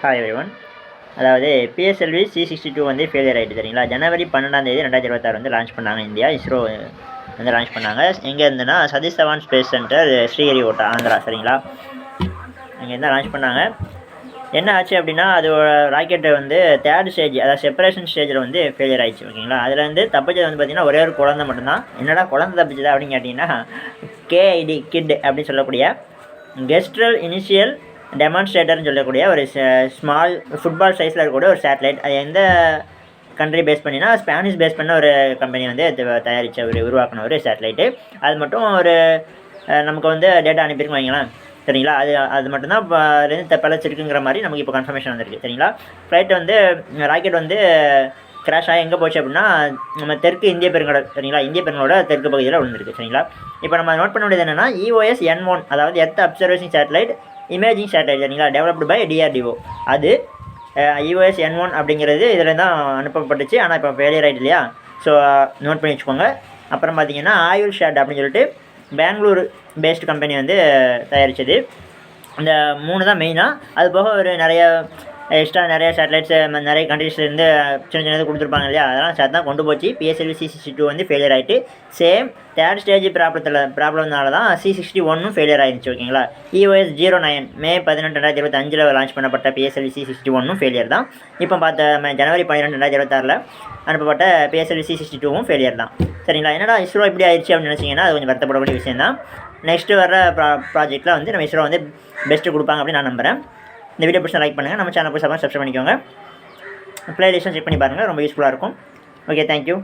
Hi everyone. அதாவது PSLV C62 வந்து failure ஆகிட்டு சரிங்களா. ஜனவரி 12 2026 வந்து லான்ச் பண்ணாங்க. இந்தியா இஸ்ரோ வந்து லான்ச் பண்ணாங்க. எங்கே இருந்துன்னா சதீஷ் தவான் ஸ்பேஸ் சென்டர் ஸ்ரீஹரிகோட்டா ஆந்திரா சரிங்களா. அங்கேருந்து லான்ச் பண்ணாங்க. என்ன ஆச்சு அப்படின்னா அதோட ராக்கெட்டை வந்து தேர்ட் ஸ்டேஜ் அதாவது செப்பரேஷன் ஸ்டேஜில் வந்து ஃபெயிலியர் ஆயிடுச்சு ஓகேங்களா. அதில் வந்து தப்பிச்சது வந்து பார்த்திங்கன்னா ஒரே ஒரு குழந்தை மட்டும்தான். என்னடா குழந்தை தப்பிச்சதா அப்படின்னு கேட்டிங்கன்னா KID கிட் அப்படின்னு சொல்லக்கூடிய கெஸ்ட்ரல் இனிஷியல் டெமான்ஸ்ட்ரேட்டர்னு சொல்லக்கூடிய ஒரு ஸ்மால் ஃபுட்பால் சைஸில் இருக்கக்கூடிய ஒரு சேட்டலைட். அது எந்த கண்ட்ரி பேஸ் பண்ணினா ஸ்பானிஷ் பேஸ் பண்ண ஒரு கம்பெனி வந்து தயாரித்த ஒரு உருவாக்கின ஒரு சேட்டலைட்டு. அது மட்டும் ஒரு நமக்கு வந்து டேட்டா அனுப்பியிருக்கும் வைங்களேன் சரிங்களா. அது மட்டும்தான் இப்போ பிழைச்சிருக்குங்கிற மாதிரி நமக்கு இப்போ கன்ஃபர்மேஷன் வந்திருக்கு சரிங்களா. ஃப்ளைட் வந்து ராக்கெட் வந்து கிராஷ் ஆகி எங்கே போச்சு அப்படின்னா நம்ம தெற்கு இந்திய பெருங்கடல் சரிங்களா. இந்திய பெருங்கலோட தெற்கு பகுதியில் விழுந்திருக்கு சரிங்களா. இப்போ நம்ம நோட் பண்ண வேண்டியது என்னென்னா EOS N1 அதாவது earth observation satellite imaging satellite சரிங்களா, டெவலப்டு பை DRDO. அது EOS N1 அப்படிங்கிறது இதில் தான் அனுப்பப்பட்டுச்சு. ஆனால் இப்போ ஃபெயிலியர் ஆகிட்டு இல்லையா. ஸோ நோட் பண்ணி வச்சுக்கோங்க. அப்புறம் பார்த்தீங்கன்னா ஆயுள் ஷேட் அப்படின்னு சொல்லிட்டு பெங்களூர் பேஸ்டு கம்பெனி வந்து தயாரித்தது. இந்த 3 தான் மெயினாக. அது போக ஒரு நிறைய எக்ஸ்ட்ரா நிறைய சேட்டலைட்ஸ் நிறைய கண்ட்ரீஸ்லேருந்து சின்ன சின்னது கொடுத்துருப்பாங்க இல்லையா. அதெல்லாம் சேர்த்து தான் கொண்டு போச்சு. PSLV C62 வந்து ஃபெயிலியர் ஆகிட்டு சேம் தேர்ட் ஸ்டேஜ் ப்ராப்ளம்னால தான் C61 ஃபெயிலியர் ஆகிடுச்சு ஓகேங்களா. EOS 09 May 18, 2025 லான்ச் பண்ணப்பட்ட PSLV C61 ஃபெயிலியர் தான். இப்போ பார்த்த ஜனவரி 12, 2026 அனுப்பப்பட்ட PSLV C62 ஃபெயிலியர் தான் சரிங்களா. என்னடா இஸ்ரோ இப்படி ஆயிடுச்சு அப்படின்னு நினச்சிங்கன்னா அது கொஞ்சம் வருத்தப்படக்கூடிய விஷயம் தான். நெக்ஸ்ட்டு வர ப்ராஜெக்ட்டில் வந்து நம்ம இஸ்ரோ வந்து பெஸ்ட்டு கொடுப்பாங்க அப்படின்னு நான் நம்புகிறேன். இந்த வீடியோ பிடிச்சா லைக் பண்ணுங்கள். நம்ம சேனல் போய் சப்ஸ்கிரைப் பண்ணிக்கோங்க. ப்ளேலிஸ்ட்டும் செக் பண்ணி பாருங்கள், ரொம்ப யூஸ்ஃபுல்லாக இருக்கும். Okay, thank you.